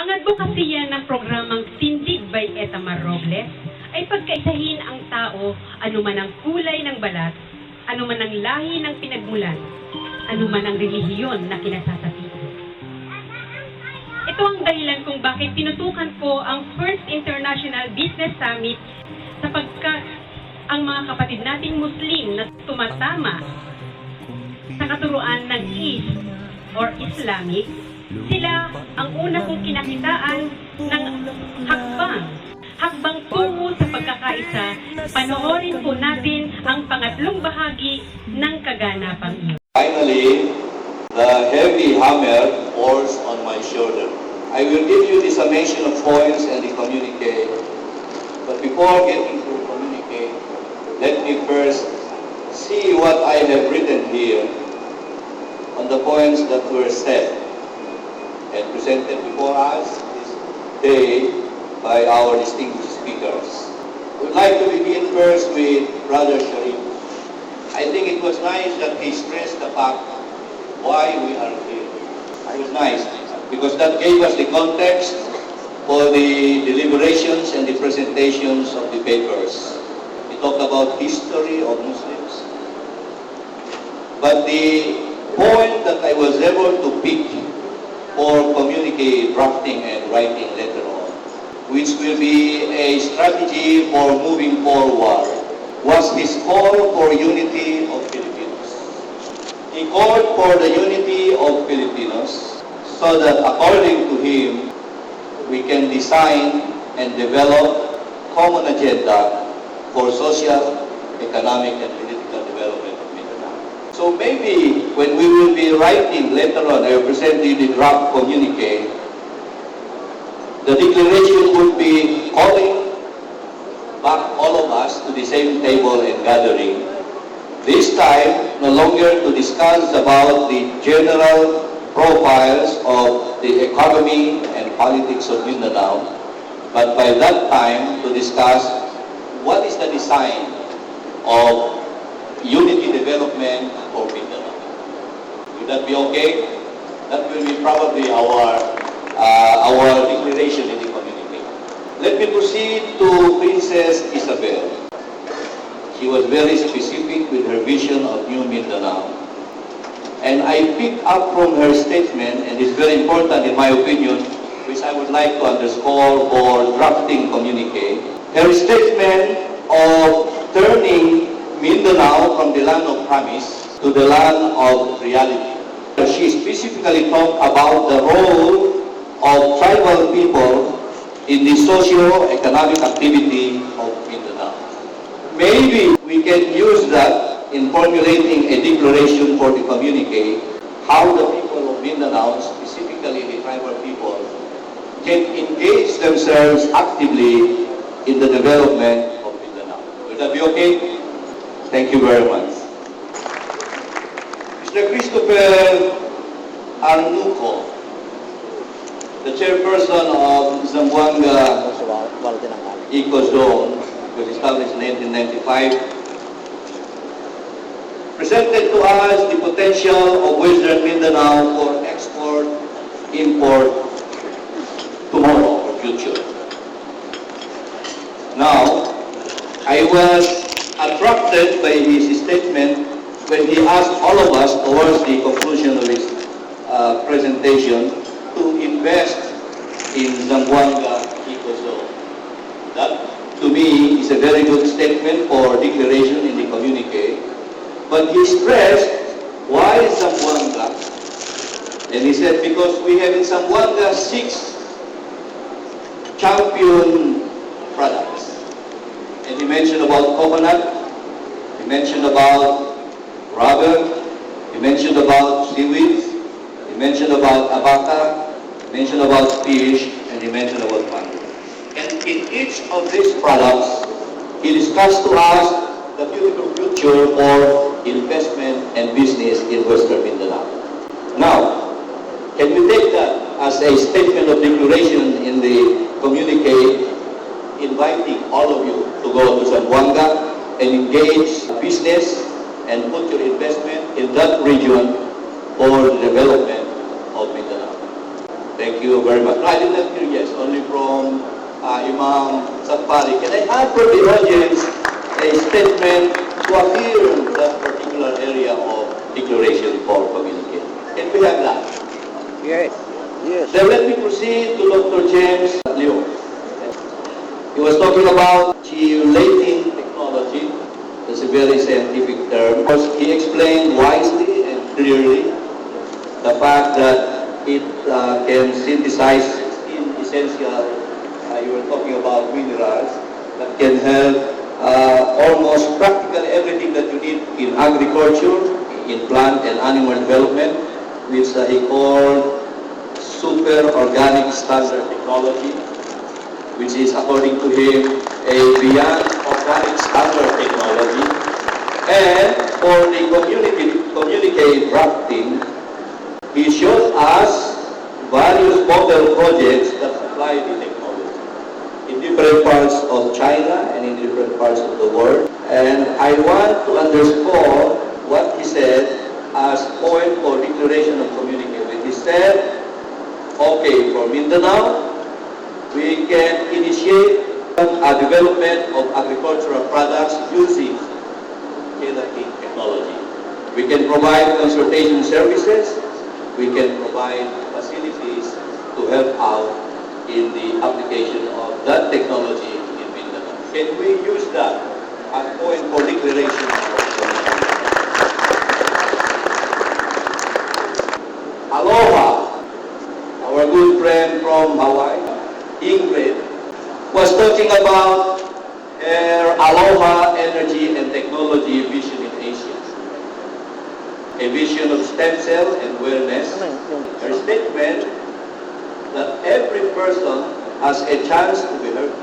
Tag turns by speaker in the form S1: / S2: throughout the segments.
S1: Ang advokasya ng programang Tindig by Etamar Robles ay pagkaisahin ang tao anuman ang kulay ng balat, anuman ang lahi ng pinagmulan, anuman ang relihiyon na kinasasapian. Ito ang dahilan kung bakit tinutukan ko ang First International Business Summit sapagkat ang mga kapatid nating Muslim na tumatama sa katuruan ng East or Islamic, sila ang una kong kinakitaan ng hakbang tungo sa pagkakaisa. Panoorin po natin ang pangatlong bahagi ng kaganapang iyon.
S2: Finally, the heavy hammer falls on my shoulder. I will give you the summation of points and the communique. But before getting to the communique, let me first see what I have written here on the points that were said and presented before us this day by our distinguished speakers. I would like to begin first with Brother Sharif. I think it was nice that he stressed the fact why we are here. It was nice because that gave us the context for the deliberations and the presentations of the papers. He talked about history of Muslims. But the point that I was able to pick for communique drafting and writing later on, which will be a strategy for moving forward, was his call for unity of Filipinos. He called for the unity of Filipinos so that according to him, we can design and develop common agenda for social, economic, and political development of Mindanao. So maybe when we will be writing later on, I will present you the draft communique, the declaration would be calling back all of us to the same table and gathering. This time, no longer to discuss about the general profiles of the economy and politics of Mindanao, but by that time to discuss what is the design of unity development for Mindanao. Would that be okay? That will be probably our declaration in the community. Let me proceed to Princess Isabel. She was very specific with her vision of New Mindanao. And I picked up from her statement, and it's very important in my opinion, which I would like to underscore for drafting communique, her statement of turning Mindanao from the land of promise to the land of reality. She specifically talked about the role of tribal people in the socio-economic activity of Mindanao. Maybe we can use that in formulating a declaration for the communique, how the people of Mindanao, specifically the tribal people, can engage themselves actively in the development of Mindanao. Will that be okay? Thank you very much. Mr. Christopher Arnuco, the chairperson of Zamboanga Eco-Zone, was established in 1995, presented to us the potential of Western Mindanao for export, import, tomorrow or future. Now, I was attracted by his statement when he asked all of us towards the conclusion of his presentation to invest in Zamboanga Eco-Zone. That, to me, is a very good statement for declaration in the communique. But he stressed, why Zamboanga? And he said, because we have in Zamboanga 6 champion products. And he mentioned about coconut, he mentioned about rubber, he mentioned about seaweeds, he mentioned about abaca, he mentioned about fish, and he mentioned about mango. And in each of these products, he discussed to us the beautiful future for investment and business in Western Mindanao. Now, can we take that as a statement of declaration in the communique, inviting all of you to go to Zamboanga and engage business and put your investment in that region for the development of Mindanao. Thank you very much. No, I did not hear yes, only from Imam Satpari. Can I have for the audience a statement to affirm that particular area of declaration for communication? Can we have that?
S3: Yes. Yes.
S2: Then let me proceed to Dr. James Leo. He was talking about simulating technology. That's a very scientific term. He explained wisely and clearly the fact that it can synthesize in essential, you were talking about minerals, that can help almost practically everything that you need in agriculture, in plant and animal development, which he called super organic standard technology, which is, according to him, a beyond organic standard technology. And for the communicate drafting, he showed us various model projects that apply the technology in different parts of China and in different parts of the world. And I want to underscore what he said as point for declaration of communication. He said, okay, for Mindanao, we can initiate a development of agricultural products using tailor-made technology. We can provide consultation services. We can provide facilities to help out in the application of that technology in Mindanao. Can we use that as point for declaration of communication? Aloha, our good friend from Hawaii, Ingrid, was talking about her Aloha energy and technology vision in Asia. A vision of stem cell and wellness. Her statement that every person has a chance to be healthy.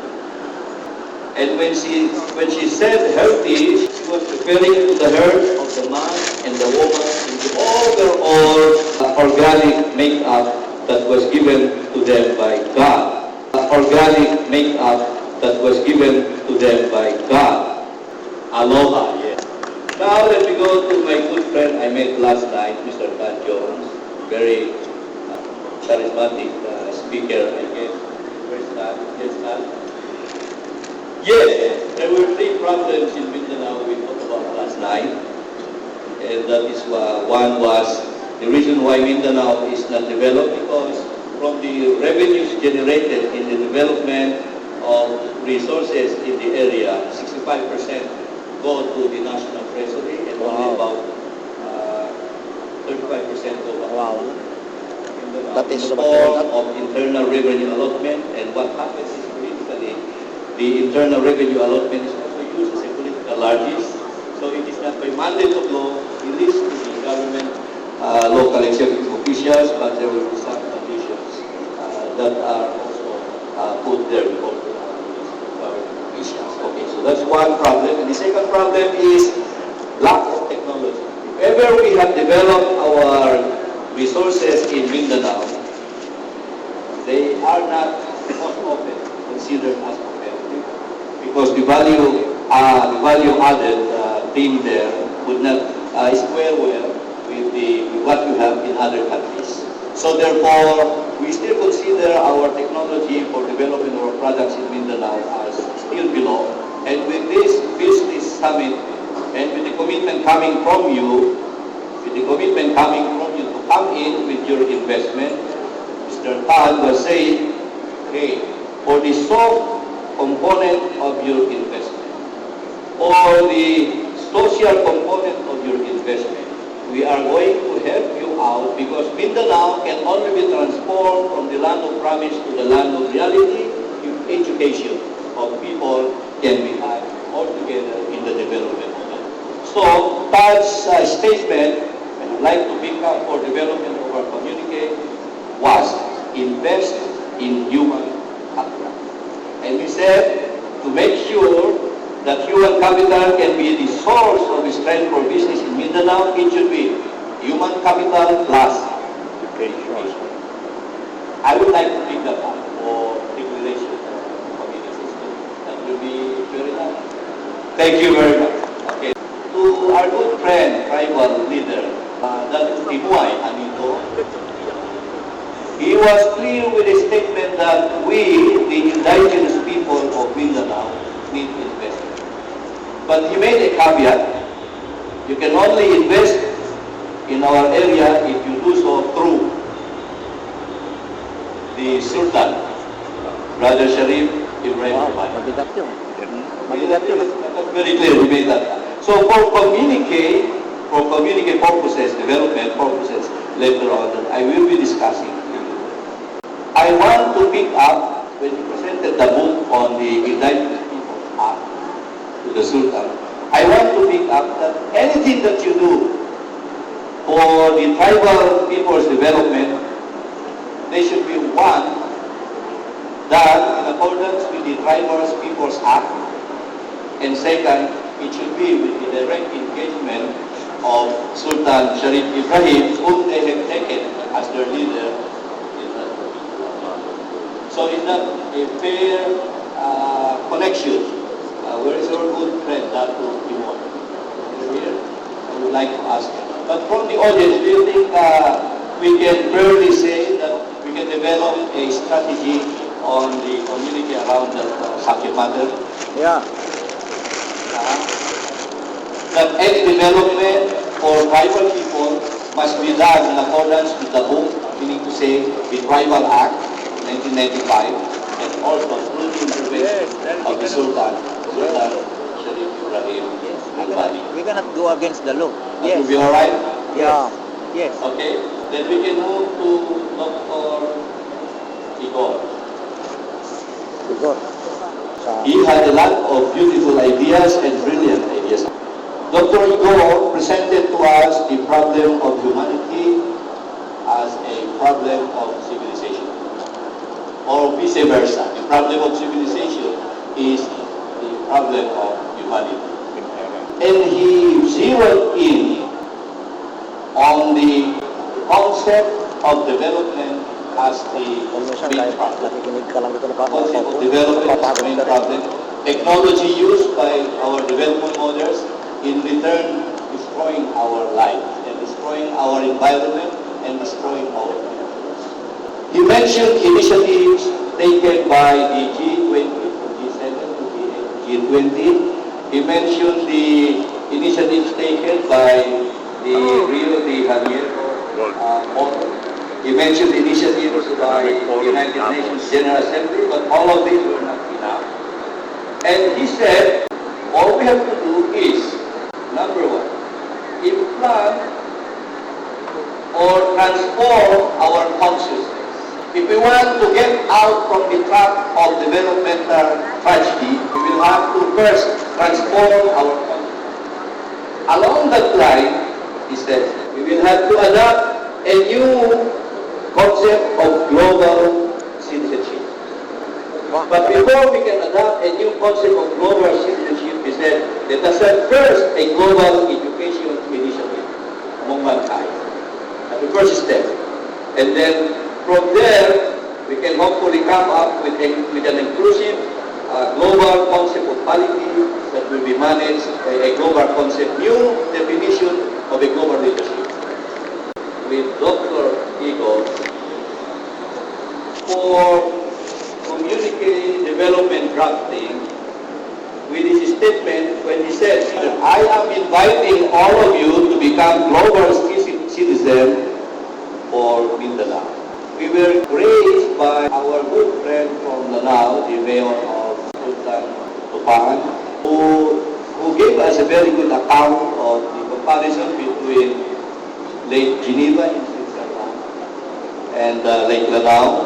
S2: And when she said healthy, she was referring to the health of the man and the woman in the overall organic makeup that was given to them by God. Organic makeup that was given to them by God. Aloha, yes. Now let me go to my good friend I met last night, Mr. Tan Jones, very charismatic speaker, I guess. Where's that? Yes, that. Yes, there were three problems in Mindanao we talked about last night. And that is one was the reason why Mindanao is not developed, because from the revenues generated in the development of resources in the area, 65% go to the national treasury and only about 35% go back.
S3: Wow.
S2: That is the form of internal revenue allotment. And what happens is politically, the internal revenue allotment is also used as a political largesse. So it is not by mandate of law, released to the government, local executive officials, but there will be some conditions that are also put there before government officials. Okay, so that's one problem. And the second problem is lack of technology. If ever we have developed our resources in Mindanao, they are not most often considered as competitive, because the value added thing there would not square well with what you have in other countries. So therefore, we still consider our technology for developing our products in Mindanao as still below. And with this business summit, and with the commitment coming from you, to come in with your investment, Mr. Tan was saying, hey, for the soft component of your investment, or the social component of your investment, we are going to help you out, because Mindanao can only be transformed from the land of promise to the land of reality if education of people can be had all together in the development of it. So, Tad's statement, I would like to pick up for development of our community, was invest in human capital. And we said to make sure that human capital can be the source of strength for business in Mindanao, it should be human capital plus education. I would like to pick that up for declaration of community system. That will be very nice. Thank you very much. Okay. To our good friend, tribal leader, that is Timuay Anito, he he was clear with a statement that we, the indigenous people of Mindanao, need investment. But he made a caveat: you can only invest in our area if you do so through the Sultan, Brother Sharif Ibrahim Albani.
S3: Mabigat yun. Mabigat yun.
S2: Very clear, we made that. So for communique purposes, development purposes, later on, I will be discussing. I want to pick up, when you presented the book on the Indigenous People Act to the Sultan, I want to pick up that anything that you do for the tribal people's development, they should be one, done in accordance with the Tribal People's Act, and second, it should be with the direct engagement of Sultan Sharif Ibrahim, whom they have taken as their leader. So is that a fair connection? Where is our good friend, Datu Timon? Here, I would like to ask him. But from the audience, do you think we can barely say that we can develop a strategy on the community around the subject matter?
S3: Yeah.
S2: That any development for tribal people must be done in accordance with the book, meaning to say the Tribal Act 1995, and also through the intervention of the Sultan Sharif Ibrahim Albani.
S3: We cannot go against the law.
S2: That
S3: Yes.
S2: will be alright?
S3: Yeah. Yes.
S2: Okay, then we can move to Dr. Igor.
S3: Igor.
S2: He had a lot of beautiful ideas and brilliant ideas. Dr. Igor presented to us the problem of humanity as a problem of civilization, or vice versa. The problem of civilization is the problem of humanity. And he zeroed in on the concept of development as the main problem. Concept of development as the main problem. Technology used by our development models in return destroying our lives and destroying our environment and destroying our people. He mentioned initiatives taken by the G20, from G7 to G20. He mentioned the initiatives taken by the Rio de Janeiro model. He mentioned the initiatives by the United Nations General Assembly, but all of these were not enough. And he said, all we have to do is, number one, implant or transform our consciousness. If we want to get out from the trap of developmental tragedy, we will have to first transform our consciousness. Along that line, he said, we will have to adopt a new concept of global citizenship. But before we can adopt a new concept of global citizenship, he said, let us have first a global education initiative among mankind. That's the first step. And then from there, we can hopefully come up with an inclusive global concept of polity that will be managed by a global concept, new definition of a global leadership. With Dr. Eagle, for community development drafting, with his statement when he said, I am inviting all of you to become global citizens for Mindanao. We were graced by our good friend from Mindanao, the mayor of Sultan who gave us a very good account of the comparison between Lake Geneva in Switzerland and Lake Lanao.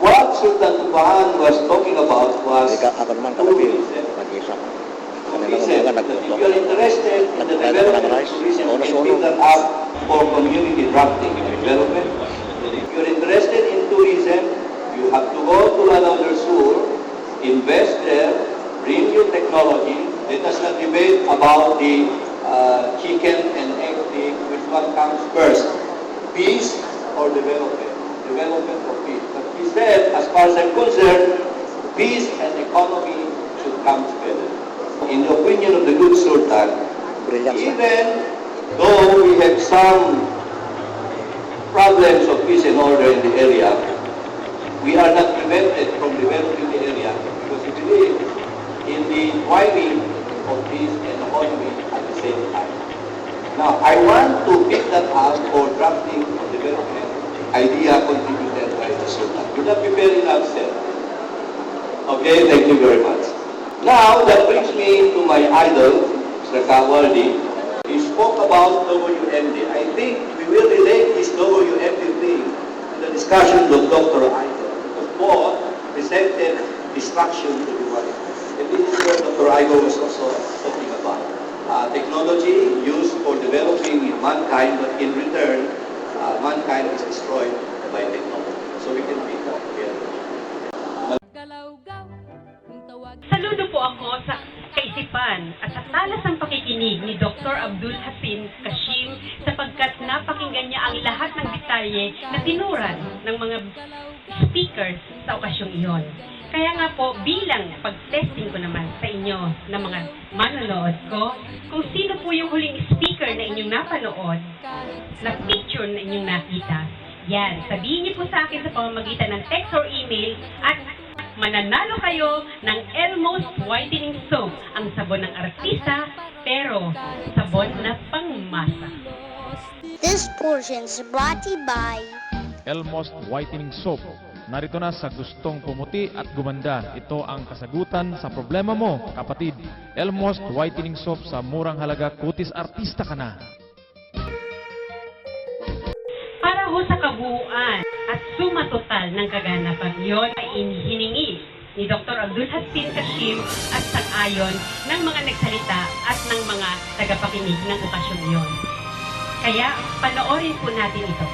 S2: What Sultan Tupahan was talking about was tourism. If you are interested in the development of tourism, you can pick that up for community drafting and development. If you are interested in tourism, you have to go to Lanao del Sur, invest there, bring your technology. Let us not debate about the chicken and egg thing, which one comes first, peace or development? Development or peace. But he said, as far as I'm concerned, peace and economy should come together. In the opinion of the good Sultan, even though we have some problems of peace and order in the area, we are not prevented from developing the area because we believe in the thriving of peace and economy at the same time. Now, I want to pick that up for drafting of development idea contributed by the Sultan. Would that be fair enough, sir? Okay, thank you very much. Now, that brings me to my idol, Mr. Kawaldi. He spoke about WMD. I think we will relate this WMD thing to the discussion of Dr. Idol, because both presented destruction to the world. And this is what Dr. Idol was also talking about. Technology used for developing mankind, but in return, mankind is destroyed by technology. So we can pick up here.
S1: Saludo po ako sa kaisipan at sa talas ng pakikinig ni Dr. Abdul Hasim Kashim sapagkat napakinggan niya ang lahat ng detalye na tinuran ng mga speakers sa okasyong iyon. Kaya nga po, bilang pag-testing ko naman sa inyo ng mga manonood ko, kung sino po yung huling speaker na inyong napanood, na picture na inyong nakita, yan, sabihin niyo po sa akin sa pamamagitan ng text or email at mananalo kayo ng M.I.S.M.O Whitening Soap, ang sabon ng artista, pero sabon na pangmasa.
S4: This portion is brought to you by
S5: M.I.S.M.O Whitening Soap. Narito na sa gustong pumuti at gumanda. Ito ang kasagutan sa problema mo, kapatid. M.I.S.M.O Whitening Soap sa murang halaga, kutis artista ka na.
S1: Para ho sa kabuuan at suma total ng kaganapan, yon ay hiningi ni Dr. Abdul Hasim Kashim at sang-ayon ng mga nagsalita at ng mga tagapakinig ng okasyon yon. Kaya panoorin po natin ito.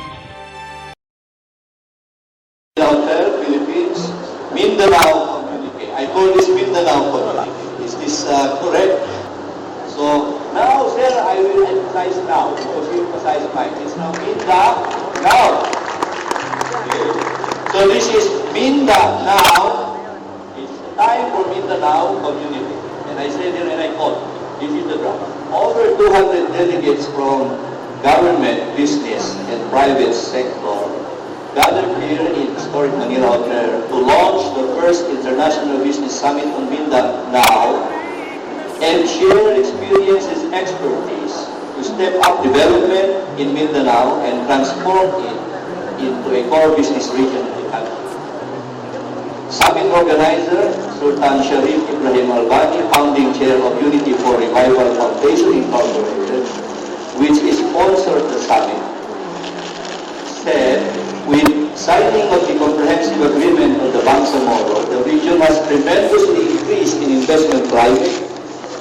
S2: Philippines, Mindanao community. I call this Mindanao community. Is this correct? So now, sir, I will emphasize now because you emphasize mine. It's now Mindanao. Okay. So this is Mindanao. It's time for Mindanao community. And I say here and I quote, this is the draft. Over 200 delegates from government, business, and private sector gathered here in historic Manila Hotel to launch the first International Business Summit on Mindanao and share experiences, expertise to step up development in Mindanao and transform it into a core business region of the country. Summit organizer, Sultan Sharifif Ibrahim Albani, founding chair of Unity for Revival Foundation Incorporated, which sponsored the summit, said, with signing of the comprehensive agreement on the M.I.S.M.O, the region has tremendously increased in investment climate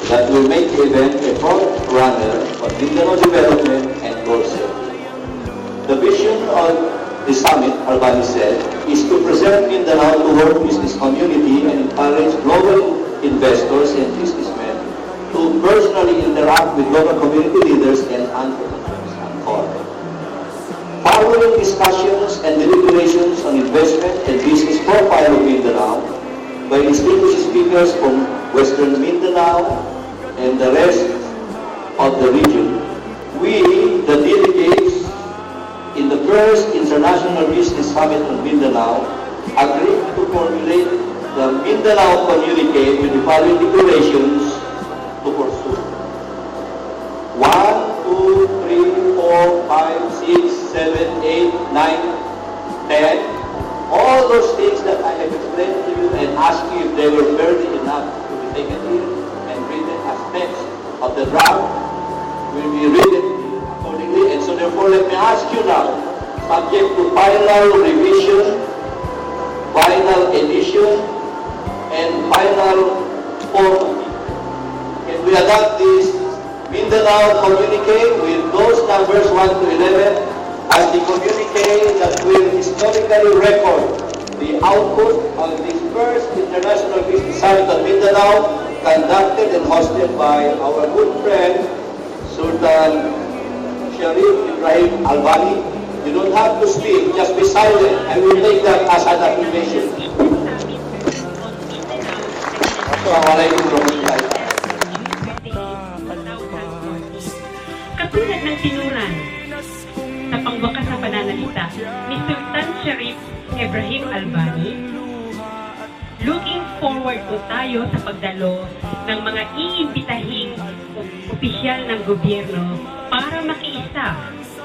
S2: that will make the event a front runner for Mindanao development and growth. The vision of the summit, Albani said, is to present Mindanao to world business community and encourage global investors and businessmen to personally interact with local community leaders and entrepreneurs. Following discussions and deliberations on investment and business profile of Mindanao by distinguished speakers from Western Mindanao and the rest of the region, we, the delegates in the first International Business Summit on Mindanao, agreed to formulate the Mindanao Communique with the following declarations to pursue. 1, 2, 3, 4, 5, 6, 7, 8, 9, 10. All those things that I have explained to you and asked you if they were worthy enough to be taken here and written as text of the draft will be written accordingly. And so therefore, let me ask you now, subject to final revision, final edition, and final format, can we adopt this Mindanao communique with those numbers 1 to 11 as the communique that will historically record the output of this first International Business Summit on Mindanao, conducted and hosted by our good friend Sultan Sharifif Ibrahim Albani. You don't have to speak, just be silent. I will take that as an affirmation. Assalamualaikum warahmatullahi wabarakatuh.
S1: Katulad ng tinuran sa pangwakas na pananalita Albani. Looking forward po tayo sa pagdalo ng mga iimbitahing opisyal ng gobyerno para makiisa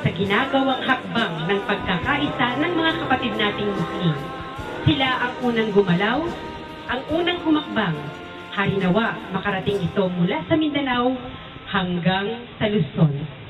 S1: sa ginagawang hakbang ng pagkakaisa ng mga kapatid nating Muslim. Sila ang unang gumalaw, ang unang humakbang. Harinawa makarating ito mula sa Mindanao hanggang sa Luzon.